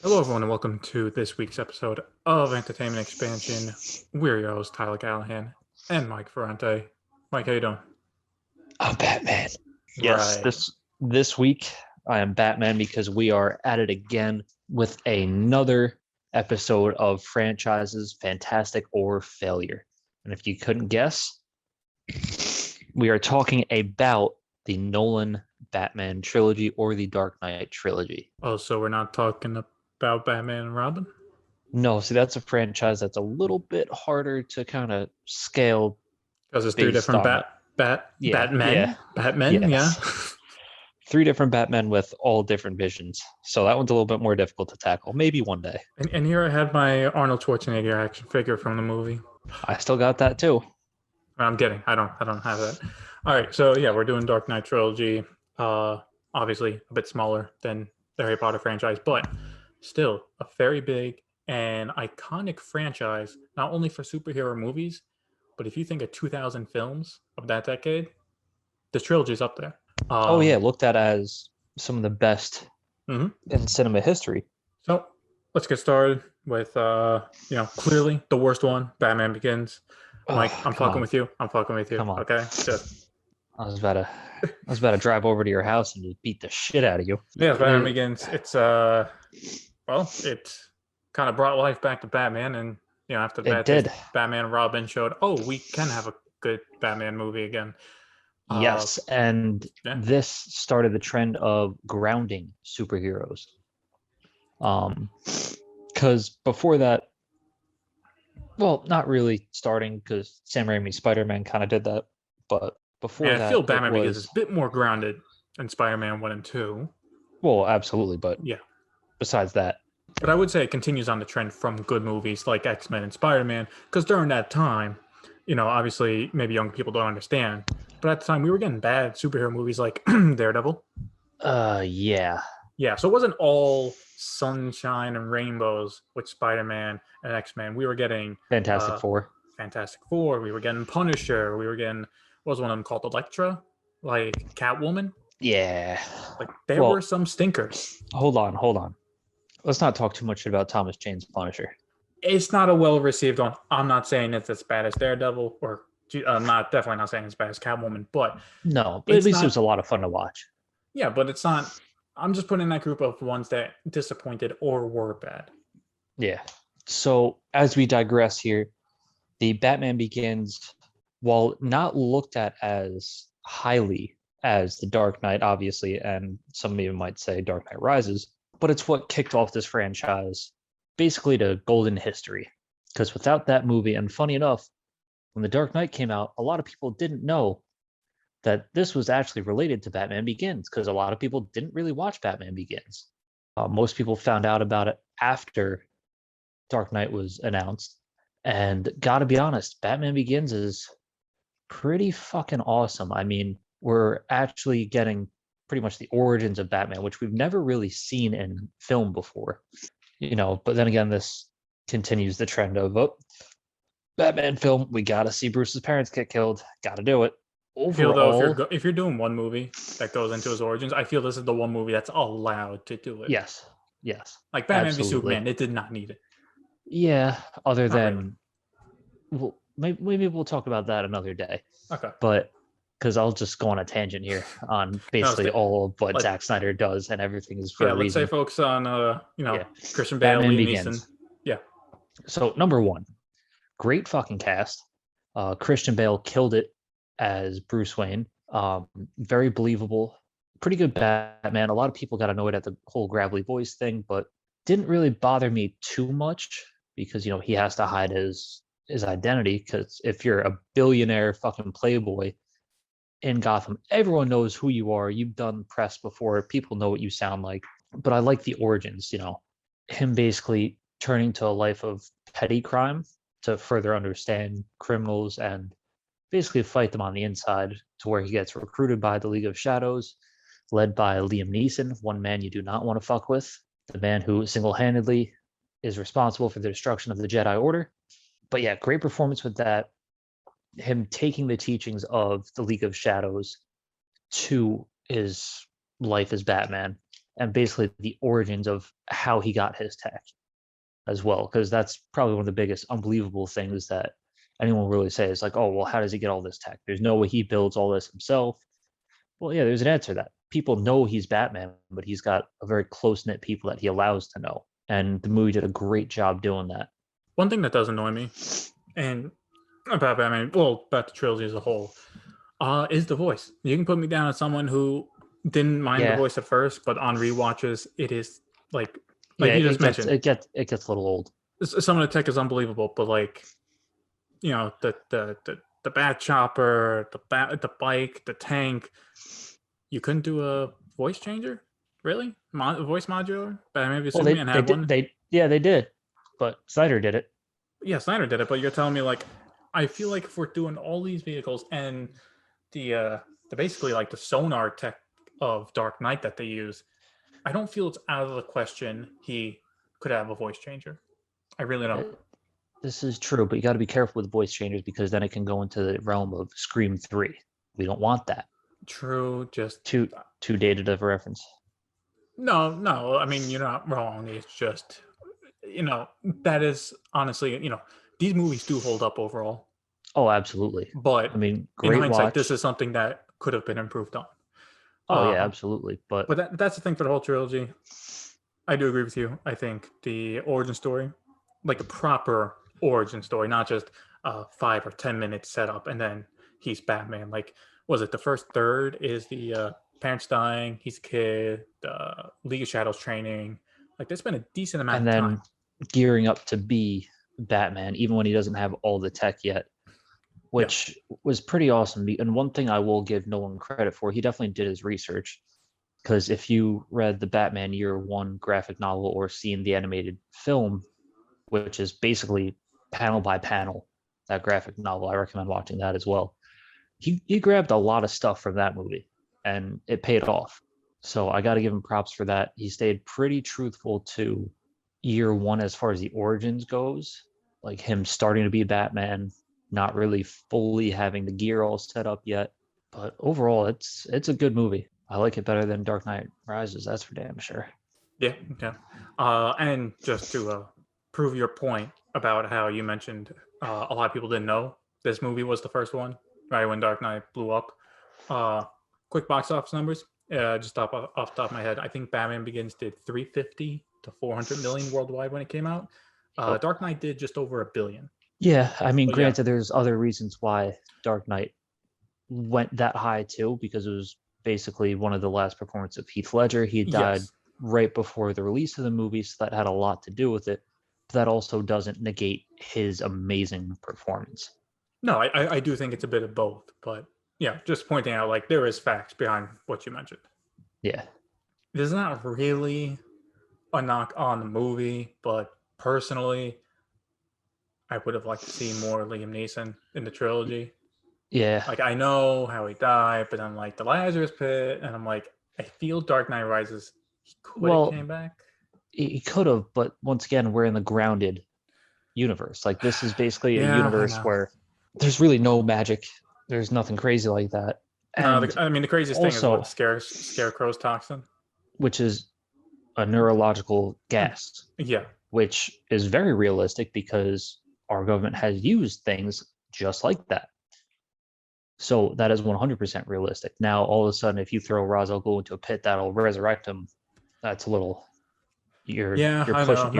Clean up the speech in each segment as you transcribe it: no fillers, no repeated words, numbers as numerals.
Hello, everyone, and welcome to this week's episode of Entertainment Expansion. We're your hosts, Tyler Callahan and Mike Ferrante. Mike, how you doing? I'm Batman. Yes, Right. this week I am Batman because we are at it again with another episode of franchises fantastic or failure. And if you couldn't guess, we are talking about the Nolan Batman trilogy or the Dark Knight trilogy. Oh, so we're not talking about Batman and Robin? No, see that's a franchise that's a little bit harder to kind of scale Because there's three based different on yeah, Batmen, yeah. yes. Three different Batmen with all different visions. So that one's a little bit more difficult to tackle. Maybe one day. And here I have my Arnold Schwarzenegger action figure from the movie. I still got that too. I'm kidding. I don't have that. All right, so yeah, we're doing Dark Knight Trilogy. Uh, Obviously a bit smaller than the Harry Potter franchise, but still a very big and iconic franchise, not only for superhero movies, but if you think of 2000 films of that decade, the trilogy is up there. Oh yeah, Um, looked at as some of the best mhm. in cinema history. So let's get started with clearly the worst one, Batman Begins. Mike, Oh, I'm come fucking on. with you. I'm fucking with you. Come on. Okay, just I was about to I was about to drive over to your house and just beat the shit out of you. yeah, Batman Uh, Begins. It kind of brought life back to Batman, and after It that, this did. Batman and Robin showed, oh, we can have a good Batman movie again. Uh, Yes, and yeah, this started the trend of grounding superheroes. Um, because before that, well, not really starting because Sam Raimi's Spider-Man kind of did that, but I mean, before I feel that, it Batman Begins is was a bit more grounded than Spider-Man 1 and 2. well, absolutely, but Yeah, besides that, but I would say it continues on the trend from good movies like X-Men and Spider-Man, because during that time, obviously maybe young people don't understand, but at the time we were getting bad superhero movies like Daredevil. yeah, Yeah, so it wasn't all sunshine and rainbows with Spider-Man and X-Men. We were getting Fantastic uh Four. Fantastic Four, we were getting Punisher, we were getting what was one of them called Elektra, like Catwoman. Yeah. Like there were Well, some stinkers. hold on. Let's not talk too much about Thomas Jane's Punisher. It's not a well received one. I'm not saying it's as bad as Daredevil or I'm not definitely not saying it's as bad as Catwoman, but No, but at it's least it was not. a lot of fun to watch. Yeah, but it's not. I'm just putting in that group of ones that disappointed or were bad. Yeah. So as we digress here, the Batman Begins, while not looked at as highly as the Dark Knight, obviously, and some even might say Dark Knight Rises, but it's what kicked off this franchise basically to golden history. Because without that movie, and funny enough, when The Dark Knight came out, a lot of people didn't know that this was actually related to Batman Begins because a lot of people didn't really watch Batman Begins. Most people found out about it after Dark Knight was announced. And gotta be honest, Batman Begins is pretty fucking awesome. I mean, we're actually getting pretty much the origins of Batman, which we've never really seen in film before. But then again, this continues the trend of Batman film. We gotta see Bruce's parents get killed. Gotta do it. I feel though Overall, if you're doing one movie that goes into his origins, I feel this is the one movie that's allowed to do it. yes, yes, Like Batman v absolutely. Superman, it did not need it. Yeah, other Not really. than well, maybe we'll talk about that another day. Okay. But because I'll just go on a tangent here on No, basically all of what let Zack Snyder does, and everything is for yeah, a let's say reason. focus on Yeah, Christian Bale, Batman Liam Neeson. Begins. Yeah. So number one, great fucking cast. Christian Bale killed it as Bruce Wayne. Very believable. Pretty good Batman. A lot of people got annoyed at the whole gravelly voice thing, but didn't really bother me too much because he has to hide his identity. Because if you're a billionaire fucking playboy in Gotham, everyone knows who you are. You've done press before. People know what you sound like. But I like the origins. Him basically turning to a life of petty crime to further understand criminals and basically fight them on the inside to where he gets recruited by the League of Shadows, led by Liam Neeson, one man you do not want to fuck with, the man who single-handedly is responsible for the destruction of the Jedi Order. But yeah, great performance with that. Him taking the teachings of the League of Shadows to his life as Batman. and basically the origins of how he got his tech as well, because that's probably one of the biggest unbelievable things that anyone really says, like, oh, well, how does he get all this tech? There's no way he builds all this himself. Well, yeah, there's an answer to that. People know he's Batman, but he's got a very close-knit people that he allows to know. And the movie did a great job doing that. One thing that does annoy me, and about Batman, well, about the trilogy as a whole, is the voice. You can put me down as someone who didn't mind the Yeah. voice at first, but on rewatches, it is like Yeah, you just mentioned. It gets a little old. Some of the tech is unbelievable, but like, you know, the bat chopper, the bike, the tank, you couldn't do a voice changer, really? Voice modular? Batman v Well, Superman had one. they did, but Snyder did it. Yeah, Snyder did it, but you're telling me like, I feel like if we're doing all these vehicles and the basically like the sonar tech of Dark Knight that they use, I don't feel it's out of the question he could have a voice changer. I really don't. This is true, but you got to be careful with voice changers because then it can go into the realm of Scream 3. We don't want that. True, just Too dated of a reference. No. I mean, you're not wrong. It's just, that is honestly, these movies do hold up overall. Oh, absolutely. But I mean, in great hindsight, watch. this is something that could have been improved on. Oh yeah, absolutely. But that's the thing for the whole trilogy. I do agree with you. I think the origin story, like a proper origin story, not just 5 or 10 minutes setup and then he's Batman. Like, was it the first third is the parents dying, he's a kid, the League of Shadows training. Like, there's been a decent amount and of then time. gearing up to be Batman, even when he doesn't have all the tech yet, which was pretty awesome. And one thing I will give Nolan credit for, he definitely did his research. Because if you read the Batman Year One graphic novel or seen the animated film, which is basically panel by panel, that graphic novel, I recommend watching that as well. He grabbed a lot of stuff from that movie and it paid off. So I got to give him props for that. He stayed pretty truthful to Year One as far as the origins goes, like him starting to be Batman, not really fully having the gear all set up yet. But overall, it's a good movie. I like it better than Dark Knight Rises. That's for damn sure. Yeah. And just to prove your point about how you mentioned a lot of people didn't know this movie was the first one, right when Dark Knight blew up. Quick box office numbers, just off the top of my head. I think Batman Begins did 350 to 400 million worldwide when it came out. Dark Knight did just over $1 billion. Yeah, I mean, But granted, there's other reasons why Dark Knight went that high too, because it was basically one of the last performances of Heath Ledger. He died right before the release of the movie, so that had a lot to do with it. But that also doesn't negate his amazing performance. No, I do think it's a bit of both, but yeah, just pointing out like there is facts behind what you mentioned. Yeah. This is not really a knock on the movie, but personally, I would have liked to see more Liam Neeson in the trilogy. Yeah. Like, I know how he died, but I'm like, the Lazarus Pit, and I'm like, I feel Dark Knight Rises, he could have came back. He could have, but once again, we're in the grounded universe. Like, this is basically a universe where there's really no magic. There's nothing crazy like that. And I mean, the craziest thing is what Scarecrow's toxin, which is a neurological gas. Yeah. Which is very realistic because our government has used things just like that. So that is 100% realistic. Now, all of a sudden, if you throw Ra's al Ghul into a pit that'll resurrect him, that's a little. You're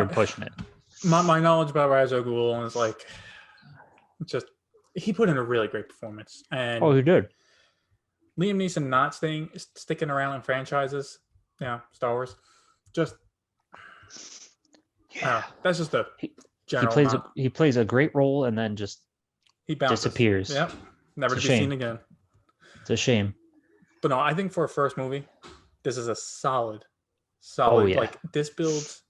pushing it. My knowledge about Ra's al Ghul is like, just he put in a really great performance. And he did. Liam Neeson not sticking around in franchises, Star Wars, just that's just a general. He plays a great role and then just he disappears. Yep, never to be seen again. It's a shame. But no, I think for a first movie, this is a solid. Like, this builds,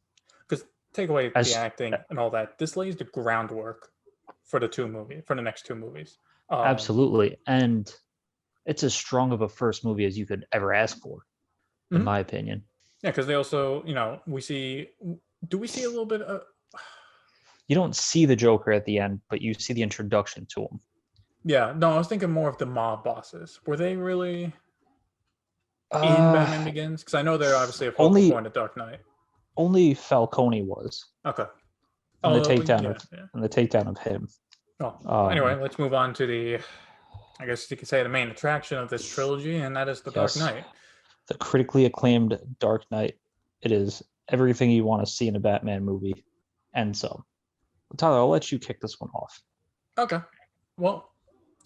because take away the acting and all that, this lays the groundwork for the next two movies. Absolutely, and it's as strong of a first movie as you could ever ask for, in my opinion. Yeah, because they also, do we see a little bit of... You don't see the Joker at the end, but you see the introduction to him. Yeah, no, I was thinking more of the mob bosses. Were they really... in Uh, Batman Begins? Because I know they're obviously a focal only point of Dark Knight. only Falcone was Okay. in the Oh takedown yeah, of yeah. him. Oh, anyway, Um, let's move on to the, I guess you could say, the main attraction of this trilogy, and that is the Dark yes, Knight. the critically acclaimed Dark Knight. It is everything you want to see in a Batman movie, and some. Tyler, I'll let you kick this one off. Okay. Well,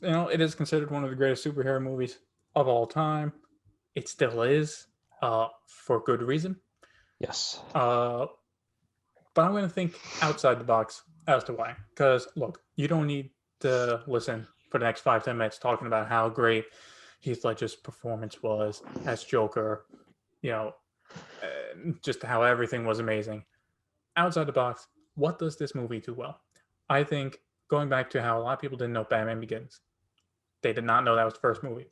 it is considered one of the greatest superhero movies of all time. It still is, for good reason. Yes. Uh, but I'm going to think outside the box as to why. Because look, you don't need to listen for the next 5-10 minutes talking about how great Heath Ledger's performance was as Joker. You know, just how everything was amazing. Outside the box, what does this movie do well? I think going back to how a lot of people didn't know Batman Begins, they did not know that was the first movie.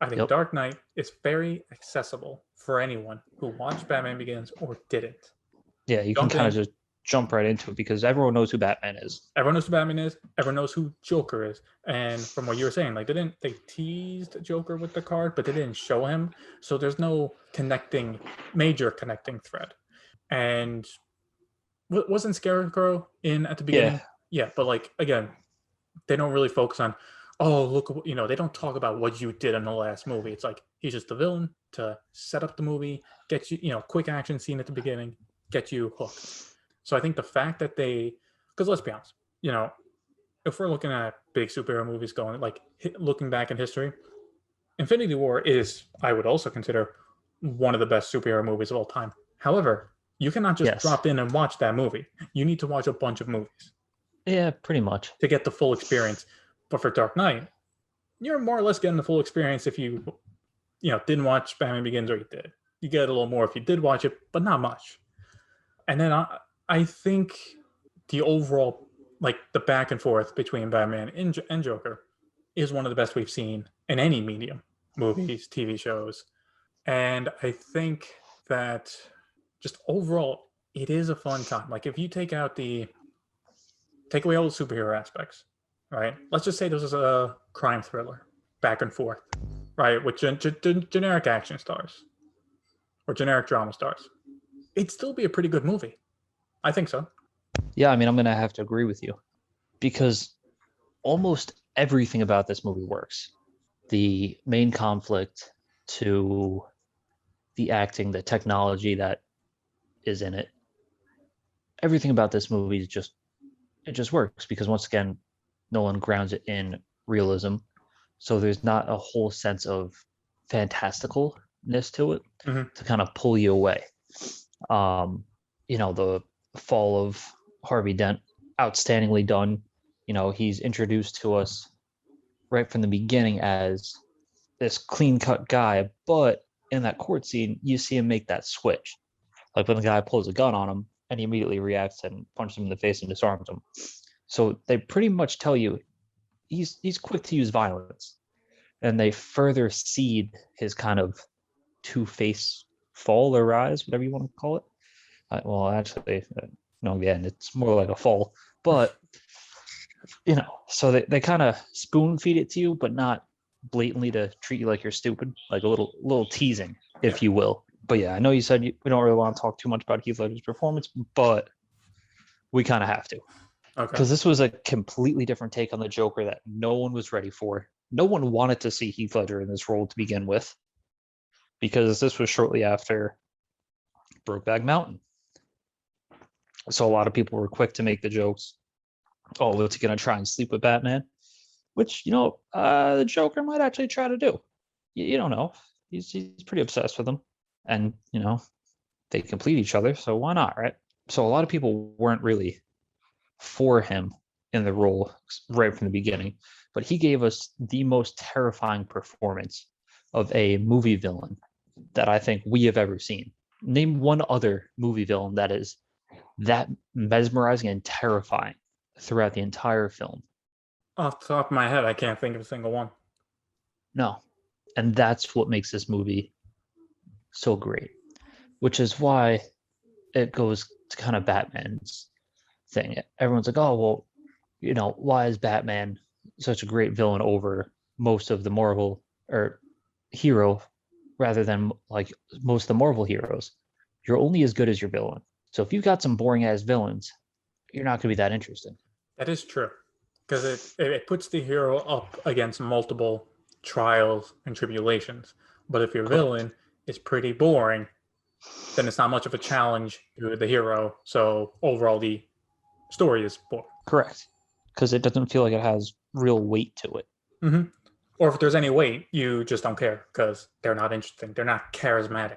I think Yep. Dark Knight is very accessible for anyone who watched Batman Begins or didn't. Yeah, you can Jump kind of in. just jump right into it because everyone knows who Batman is. Everyone knows who Batman is. Everyone knows who Joker is. And from what you were saying, like they teased Joker with the card, but they didn't show him. So there's no major connecting thread. And wasn't Scarecrow in at the Yeah, beginning? Yeah, but like again, they don't really focus on, oh look, they don't talk about what you did in the last movie. It's like he's just the villain to set up the movie, get you, quick action scene at the beginning, get you hooked. So I think the fact that because let's be honest, if we're looking at big superhero movies going like looking back in history, Infinity War is, I would also consider, one of the best superhero movies of all time. However, you cannot just yes. drop in and watch that movie. You need to watch a bunch of movies Yeah, pretty much. to get the full experience. But for Dark Knight, you're more or less getting the full experience if you didn't watch Batman Begins or you did. You get a little more if you did watch it, but not much. And then I think the overall, like the back and forth between Batman and Joker is one of the best we've seen in any medium, movies, TV shows. And I think that just overall, it is a fun time. Like if you take away all the superhero aspects, right? Let's just say this is a crime thriller, back and forth, right? With generic action stars or generic drama stars. It'd still be a pretty good movie. I think so. Yeah, I mean, I'm gonna have to agree with you because almost everything about this movie works. The main conflict to the acting, the technology that is in it, everything about this movie is it just works because once again, Nolan grounds it in realism. So there's not a whole sense of fantasticalness to it Mm-hmm. to kind of pull you away. Um, the fall of Harvey Dent, outstandingly done. He's introduced to us right from the beginning as this clean cut guy, but in that court scene, you see him make that switch. Like when the guy pulls a gun on him and he immediately reacts and punches him in the face and disarms him. So they pretty much tell you he's quick to use violence. And they further seed his kind of two-face fall or rise, whatever you want to call it. Well, actually, no, again, it's more like a fall. But so they kind of spoon feed it to you, but not blatantly to treat you like you're stupid, like a little teasing, Yeah. if you will. But yeah, I know you said we don't really want to talk too much about Heath Ledger's performance, but we kind of have to Okay. because this was a completely different take on the Joker that no one was ready for. No one wanted to see Heath Ledger in this role to begin with, because this was shortly after Brokeback Mountain. So a lot of people were quick to make the jokes. Oh, what's he gonna try and sleep with Batman? Which the Joker might actually try to do. You don't know. He's pretty obsessed with him, and they complete each other. So why not, right? So a lot of people weren't really for him in the role right from the beginning, but he gave us the most terrifying performance of a movie villain that I think we have ever seen. Name one other movie villain that is that mesmerizing and terrifying throughout the entire film. Off the top of my head, I can't think of a single one. No. And that's what makes this movie so great, which is why it goes to kind of Batman's thing. Everyone's like, oh, well, why is Batman such a great villain over most of the Marvel or hero rather than like most of the Marvel heroes. You're only as good as your villain. So if you've got some boring ass villains, you're not going to be that interesting. That is true, because it puts the hero up against multiple trials and tribulations. But if your Correct. villain is pretty boring, then it's not much of a challenge to the hero. So overall, the story is boring. Correct. Because it doesn't feel like it has real weight to it. Mm-hmm. Or if there's any weight, you just don't care because they're not interesting. They're not charismatic.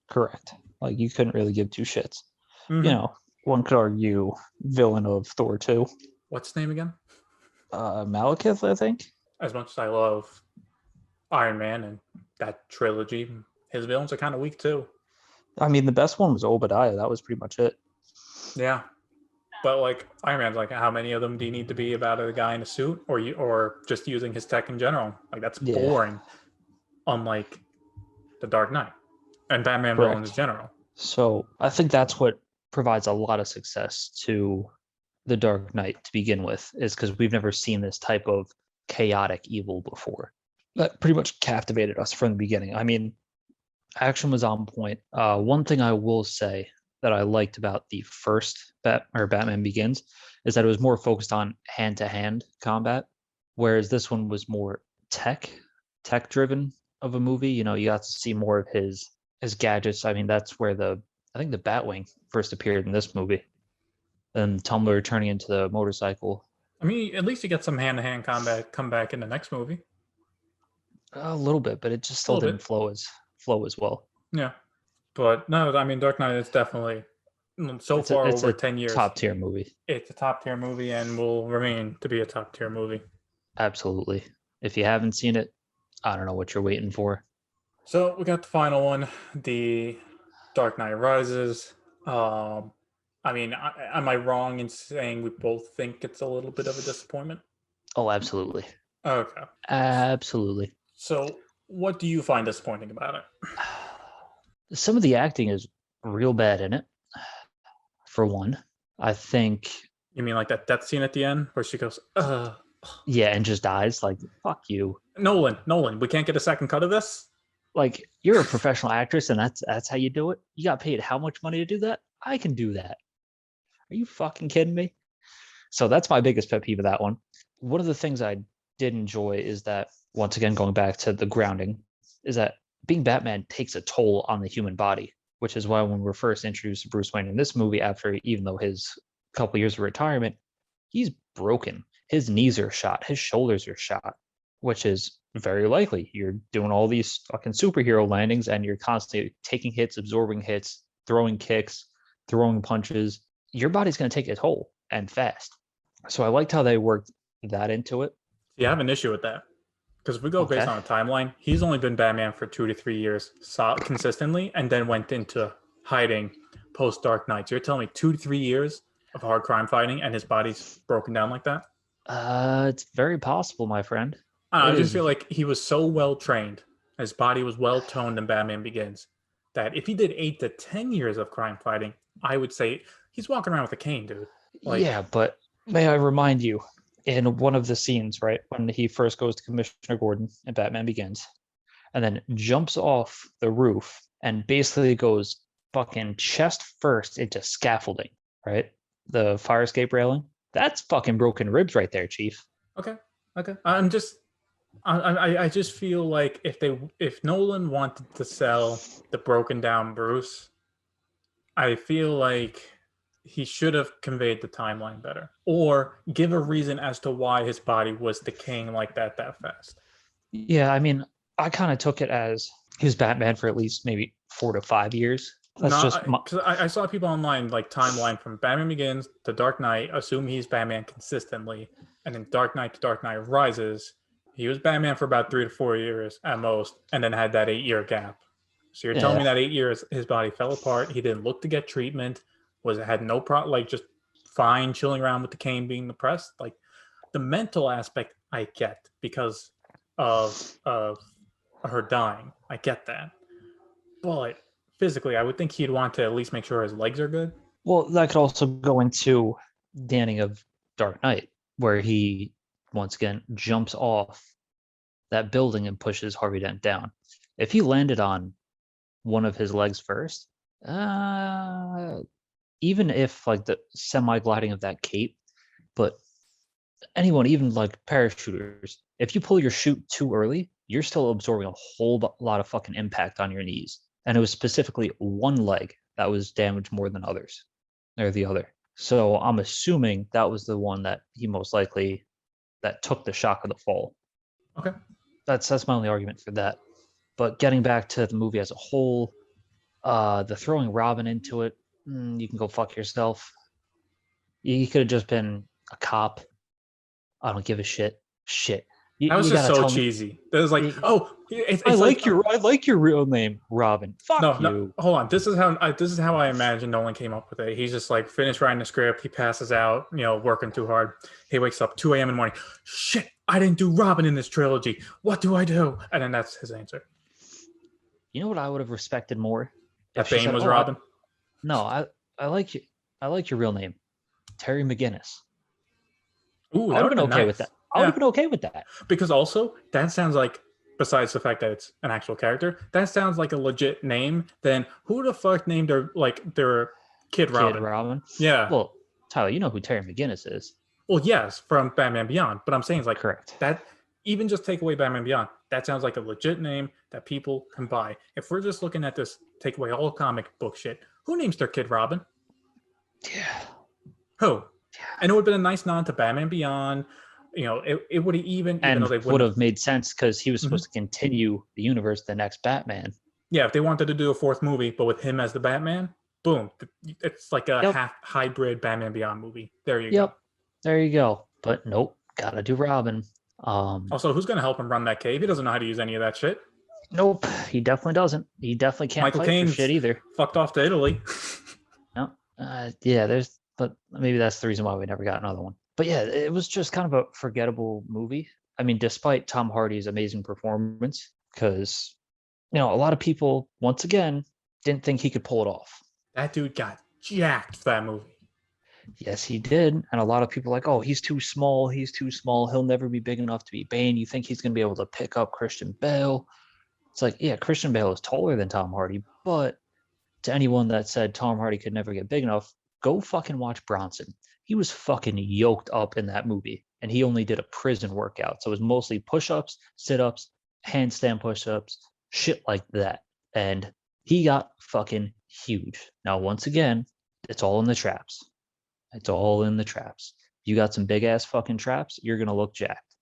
Correct. Like you couldn't really give two shits. You Mm-hmm. know, one could argue villain of Thor 2. What's his name again? Malekith, I think. As much as I love Iron Man and that trilogy, his villains are kind of weak too. I mean, the best one was Obadiah. That was pretty much it. Yeah, but like Iron Man's like, how many of them do you need to be about a guy in a suit, or just using his tech in general? Like that's Yeah, boring. Unlike the Dark Knight and Batman villains in correct. general. So I think that's what provides a lot of success to the Dark Knight to begin with, is because we've never seen this type of chaotic evil before. That pretty much captivated us from the beginning. I mean, action was on point. One thing I will say that I liked about the first Batman Begins is that it was more focused on hand-to-hand combat, whereas this one was more tech driven of a movie. You know, you got to see more of his gadgets. I mean, that's where I think the Batwing first appeared in this movie, and Tumblr turning into the motorcycle. I mean, at least you get some hand-to-hand combat come back in the next movie. A little bit, but it just A still little didn't bit, flow as well. yeah. But no, I mean, Dark Knight is definitely so far It's over a 10 years. top tier movie. It's a top tier movie and will remain to be a top tier movie. Absolutely. If you haven't seen it, I don't know what you're waiting for. So we got the final one, the Dark Knight Rises. I mean, am I wrong in saying we both think it's a little bit of a disappointment? Oh, absolutely. Okay. Absolutely. So, what do you find disappointing about it? Some of the acting is real bad in it, for one. I think, You mean like that death scene at the end where she goes, yeah, and just dies. Like, fuck you. Nolan, we can't get a second cut of this? Like, you're a professional actress and that's how you do it? You got paid how much money to do that? I can do that. Are you fucking kidding me? So that's my biggest pet peeve of that one. One of the things I did enjoy is that, once again, going back to the grounding, is that being Batman takes a toll on the human body, which is why when we're first introduced to Bruce Wayne in this movie, after even though his couple years of retirement, he's broken. His knees are shot, his shoulders are shot, which is very likely. You're doing all these fucking superhero landings and you're constantly taking hits, absorbing hits, throwing kicks, throwing punches. Your body's going to take a toll and fast. So I liked how they worked that into it. You have an issue with that. Because if we go based Okay. on a timeline, he's only been Batman for 2 to 3 years consistently and then went into hiding post Dark Knight. So you're telling me 2 to 3 years of hard crime fighting and his body's broken down like that? It's very possible, my friend. I It just is. feel like he was so well trained, his body was well toned in Batman Begins, that if he did 8 to 10 years of crime fighting, I would say he's walking around with a cane, dude. Yeah, Like, but may I remind you, in one of the scenes, right, when he first goes to Commissioner Gordon and Batman Begins, and then jumps off the roof and basically goes fucking chest first into scaffolding, right? The fire escape railing. That's fucking broken ribs right there, Chief. okay, okay. I just feel like if Nolan wanted to sell the broken down Bruce, I feel like he should have conveyed the timeline better, or give a reason as to why his body was decaying like that fast. Yeah, I mean, I kind of took it as he was Batman for at least maybe 4 to 5 years. That's just Not my, because I saw people online like timeline from Batman Begins to Dark Knight, assume he's Batman consistently, and then Dark Knight to Dark Knight Rises, he was Batman for about 3 to 4 years at most, and then had that 8 year gap. So you're telling yeah. me that 8 years his body fell apart, he didn't look to get treatment, was had no problem, like just fine chilling around with the cane being depressed. Like the mental aspect, I get because of her dying, I get that, but physically, I would think he'd want to at least make sure his legs are good. Well, that could also go into the ending of Dark Knight, where he once again jumps off that building and pushes Harvey Dent down. If he landed on one of his legs first, uh, even if like the semi gliding of that cape, but anyone, even like parachuters, if you pull your chute too early, you're still absorbing a whole lot of fucking impact on your knees. And it was specifically one leg that was damaged more than others, or the other. So I'm assuming that was the one that he most likely that took the shock of the fall. Okay. That's my only argument for that. But getting back to the movie as a whole, the throwing Robin into it, you can go fuck yourself. You could have just been a cop. I don't give a shit. Shit. That was You just gotta so tell me. cheesy. It was like, oh, it's like I like your real name, Robin. Fuck no. you. Hold on. This is how I imagine Nolan came up with it. He's just like finished writing the script. He passes out, working too hard. He wakes up 2 a.m. in the morning. Shit, I didn't do Robin in this trilogy. What do I do? And then that's his answer. You know what I would have respected more? That If she Bane said, was "Oh, Robin. no, I like you. I like your real name, Terry McGinnis." Ooh, I that would would have have been been okay with nice. that. I would have Yeah, been okay with that. because also that sounds like, besides the fact that it's an actual character, that sounds like a legit name. Then who the fuck named their kid Kid Robin? Robin. Yeah. Well, Tyler, you know who Terry McGinnis is. Well, yes, from Batman Beyond. But I'm saying it's like Correct. that. Even just take away Batman Beyond. That sounds like a legit name that people can buy. If we're just looking at this, take away all comic book shit. Who names their kid Robin? Yeah. Who? And it would have been a nice nod to Batman Beyond. It would have even though And they would wouldn't. have made sense because he was Mhm. supposed to continue the universe, the next Batman. Yeah, if they wanted to do a fourth movie, but with him as the Batman, boom, it's like a Yep. half hybrid Batman Beyond movie. There you go. Yep. There you go. But nope, gotta do Robin. Also, who's going to help him run that cave? He doesn't know how to use any of that shit. Nope, he definitely doesn't. He definitely can't Michael fight for shit Caine's either. fucked off to Italy. No. Yeah, but maybe that's the reason why we never got another one. But yeah, it was just kind of a forgettable movie. I mean, despite Tom Hardy's amazing performance, because a lot of people once again didn't think he could pull it off. That dude got jacked for that movie. Yes, he did. And a lot of people are like, oh, he's too small. He's too small. He'll never be big enough to be Bane. You think he's going to be able to pick up Christian Bale? It's like, yeah, Christian Bale is taller than Tom Hardy. But to anyone that said Tom Hardy could never get big enough, go fucking watch Bronson. He was fucking yoked up in that movie. And he only did a prison workout. So it was mostly push ups, sit ups, handstand push ups, shit like that. And he got fucking huge. Now, once again, it's all in the traps. It's all in the traps. You got some big ass fucking traps, you're gonna look jacked.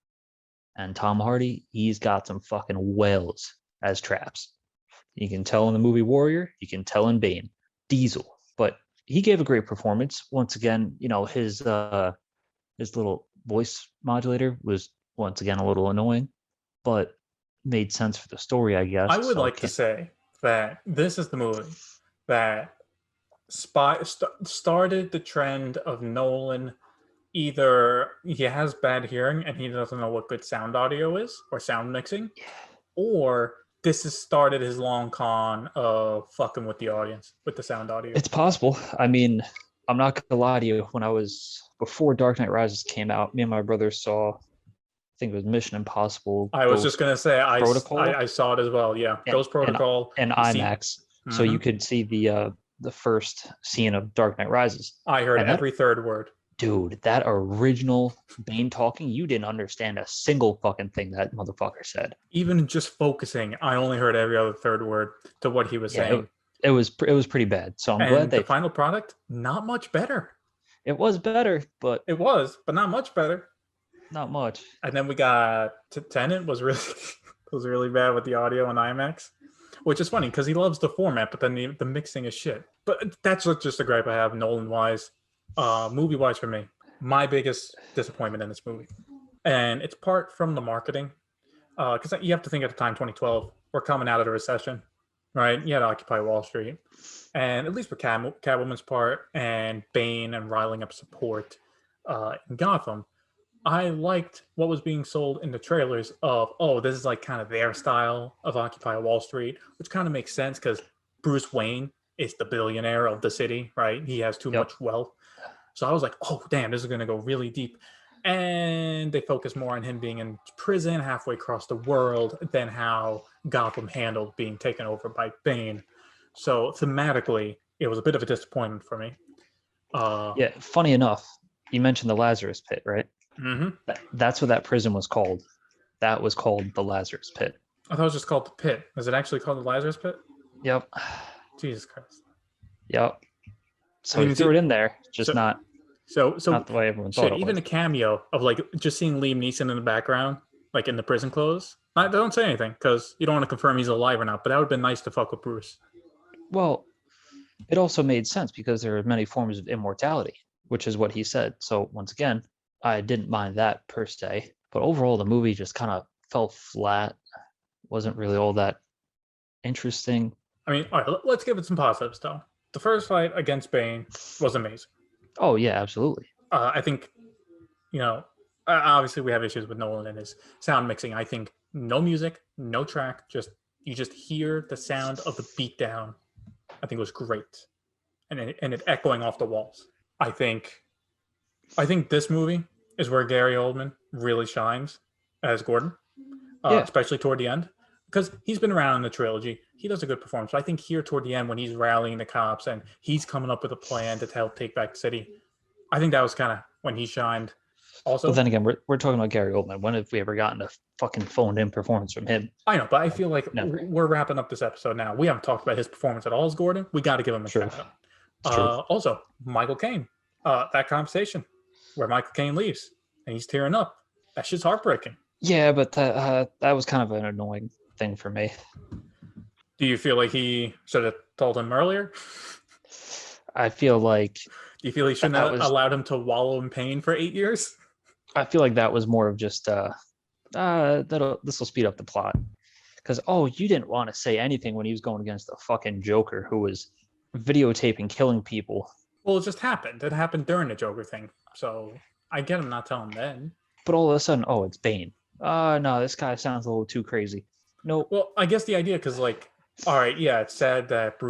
And Tom Hardy, he's got some fucking whales as traps. You can tell in the movie Warrior, you can tell in Bane, Diesel. But he gave a great performance. Once again, his little voice modulator was once again a little annoying, but made sense for the story, I guess. I would like to say that this is the movie that started the trend of Nolan. Either he has bad hearing and he doesn't know what good sound audio is or sound mixing, or this has started his long con of fucking with the audience with the sound audio. It's possible. I mean, I'm not gonna lie to you. Before Dark Knight Rises came out, me and my brother saw, I think it was Mission Impossible. I was just gonna say I saw it as well. Yeah, Ghost Protocol and IMAX, so you could see the first scene of Dark Knight Rises. I heard every third word. Dude, that original Bane talking, you didn't understand a single fucking thing that motherfucker said. Even just focusing, I only heard every other third word to what he was saying. It was pretty bad. So I'm glad the final product, not much better. It was better, but not much better. Not much. And then we got Tenet was really bad with the audio and IMAX, which is funny because he loves the format, but then the mixing is shit. But that's just a gripe I have Nolan wise. Movie wise for me, my biggest disappointment in this movie, and it's part from the marketing, because you have to think at the time 2012 we're coming out of the recession, right? You had Occupy Wall Street, and at least for Catwoman's part and Bane and riling up support in Gotham, I liked what was being sold in the trailers of, oh, this is like kind of their style of Occupy Wall Street, which kind of makes sense because Bruce Wayne is the billionaire of the city, right? He has too much wealth. So I was like, oh, damn, this is going to go really deep. and they focus more on him being in prison halfway across the world than how Gotham handled being taken over by Bane. So thematically, it was a bit of a disappointment for me. Yeah, funny enough, you mentioned the Lazarus Pit, right? Mm-hmm. That's what that prison was called. That was called the Lazarus Pit. I thought it was just called the Pit. Is it actually called the Lazarus Pit? Yep. Jesus Christ. Yep. I So he mean, threw it in there, just so not so the way everyone thought shit. it Even was. a cameo of like just seeing Liam Neeson in the background, like in the prison clothes. I don't say anything because you don't want to confirm he's alive or not. But that would have been nice to fuck with Bruce. Well, it also made sense because there are many forms of immortality, which is what he said. So once again, I didn't mind that per se, but overall the movie just kind of fell flat. Wasn't really all that interesting. I mean, all right, let's give it some positives though. The first fight against Bane was amazing. Oh yeah, absolutely. I think, you know, obviously we have issues with Nolan and his sound mixing. I think no music, no track, just you just hear the sound of the beatdown. I think it was great, and it echoing off the walls. I think this movie is where Gary Oldman really shines as Gordon, Yeah. especially toward the end, because he's been around in the trilogy. He does a good performance. But I think here toward the end, when he's rallying the cops and he's coming up with a plan to help take back the city, I think that was kind of when he shined. But Also, then again, we're talking about Gary Oldman. When have we ever gotten a fucking phoned in performance from him? I know, but I feel like Never. we're wrapping up this episode now. We haven't talked about his performance at all as Gordon. We got to give him a True. shout out. It's true. Also, Michael Caine, that conversation where Michael Caine leaves and he's tearing up. That shit's heartbreaking. Yeah, but that was kind of an annoying thing for me. Do you feel like he should have told him earlier? I feel like Do you feel he shouldn't have allowed him to wallow in pain for 8 years? I feel like that was more of just this will speed up the plot. Because you didn't want to say anything when he was going against the fucking Joker who was videotaping killing people. Well, it just happened. It happened during the Joker thing. So I get him not telling then. But all of a sudden, it's Bane. No, this guy sounds a little too crazy. Nope. Well, I guess the idea, because like, all right, yeah, it's sad that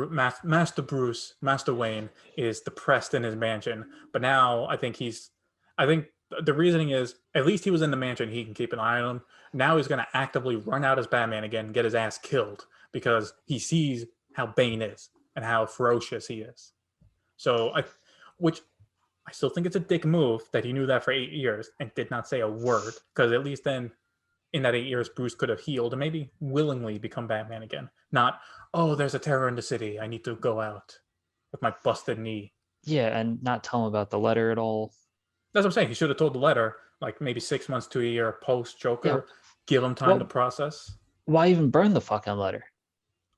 Master Wayne is depressed in his mansion, but now I think the reasoning is at least he was in the mansion, he can keep an eye on him. Now he's going to actively run out as Batman again, and get his ass killed because he sees how Bane is and how ferocious he is. So which I still think it's a dick move that he knew that for 8 years and did not say a word, because at least then in that 8 years, Bruce could have healed and maybe willingly become Batman again. Not, there's a terror in the city. I need to go out with my busted knee. Yeah, and not tell him about the letter at all. That's what I'm saying. He should have told the letter, like maybe 6 months to a year post Joker, give him time to process. Why even burn the fucking letter?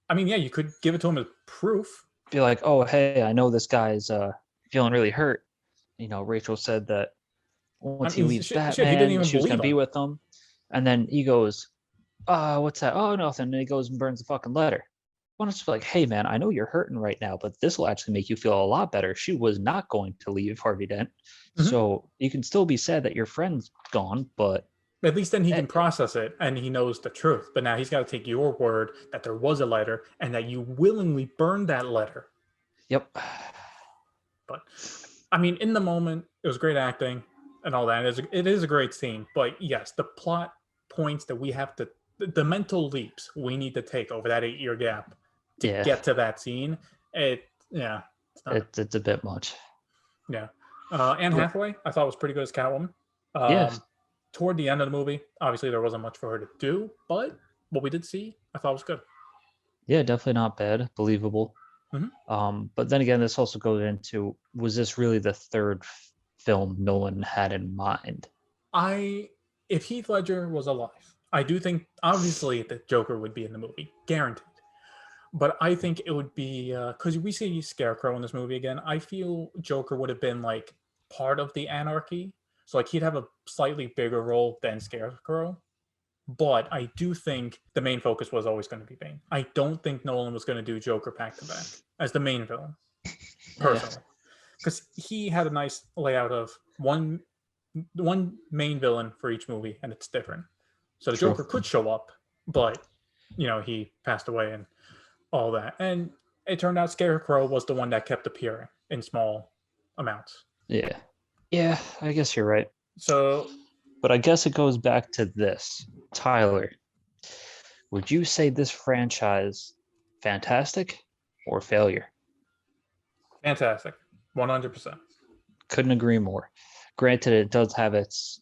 I mean, yeah, you could give it to him as proof. Be like, hey, I know this guy's feeling really hurt. Rachel said that once he leaves Batman, she was going to be with him. And then he goes, what's that? Oh, nothing. And he goes and burns the fucking letter. Why don't you be like, hey, man, I know you're hurting right now, but this will actually make you feel a lot better. She was not going to leave Harvey Dent. Mm-hmm. So you can still be sad that your friend's gone, but at least then he can process it and he knows the truth. But now he's got to take your word that there was a letter and that you willingly burned that letter. Yep. But I mean, in the moment, it was great acting and all that. It is a great scene. But yes, the plot points that we have to, the mental leaps we need to take over that 8-year gap to get to that scene. It's a bit much. Yeah. Anne Hathaway, I thought was pretty good as Catwoman. Yes. Toward the end of the movie, obviously there wasn't much for her to do, but what we did see, I thought was good. Yeah, definitely not bad. Believable. Mm-hmm. But then again, this also goes into, was this really the third film Nolan had in mind? If Heath Ledger was alive, I do think obviously the Joker would be in the movie, guaranteed. But I think it would be because we see Scarecrow in this movie again. I feel Joker would have been like part of the anarchy, so like he'd have a slightly bigger role than Scarecrow. But I do think the main focus was always going to be Bane. I don't think Nolan was going to do Joker back to back as the main villain, personally, because he had a nice layout of one main villain for each movie, and it's different. So the Joker could show up, but he passed away and all that, and it turned out Scarecrow was the one that kept appearing in small amounts. Yeah, I guess you're right. So But I guess it goes back to this. Tyler, would you say this franchise fantastic or failure? fantastic, 100%. Couldn't agree more. Granted, it does have its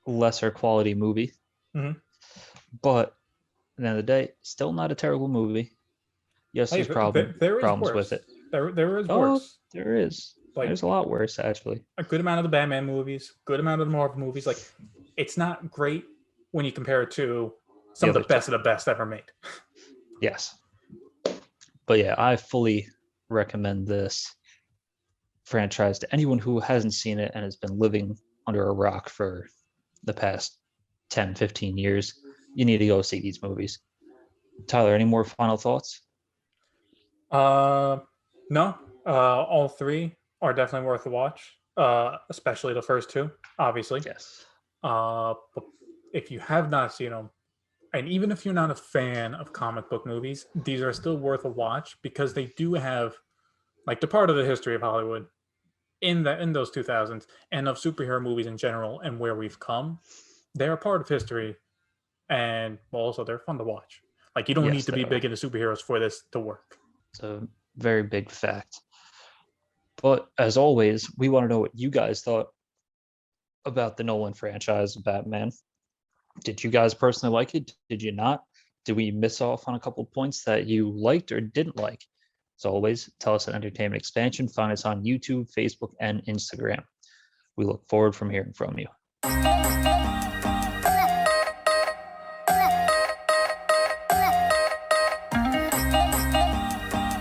lesser quality movie, Hmm. but at the end of the day, still not a terrible movie. Yes, Hey, there's there is problems with worse. it. There is Oh, worse. there is. Like There's a lot worse, actually. a good amount of the Batman movies, good amount of the Marvel movies. Like it's not great when you compare it to The some other two. of the best ever made. Yes. But yeah, I fully recommend this franchise to anyone who hasn't seen it and has been living under a rock for the past 10, 15 years. You need to go see these movies. Tyler, any more final thoughts? Uh, no, all three are definitely worth a watch. Especially the first two, obviously. Yes. But if you have not seen them, and even if you're not a fan of comic book movies, these are still worth a watch because they do have like the part of the history of Hollywood in those 2000s and of superhero movies in general and where we've come. They're a part of history, and well, also they're fun to watch. Like you don't need Yes, to they be are. big into superheroes for this to work. It's a very big fact. But as always, we want to know what you guys thought about the Nolan franchise of Batman. Did you guys personally like it? Did you not? Did we miss off on a couple of points that you liked or didn't like? As always, tell us at Entertainment Expansion. Find us on YouTube, Facebook, and Instagram. We look forward from hearing from you.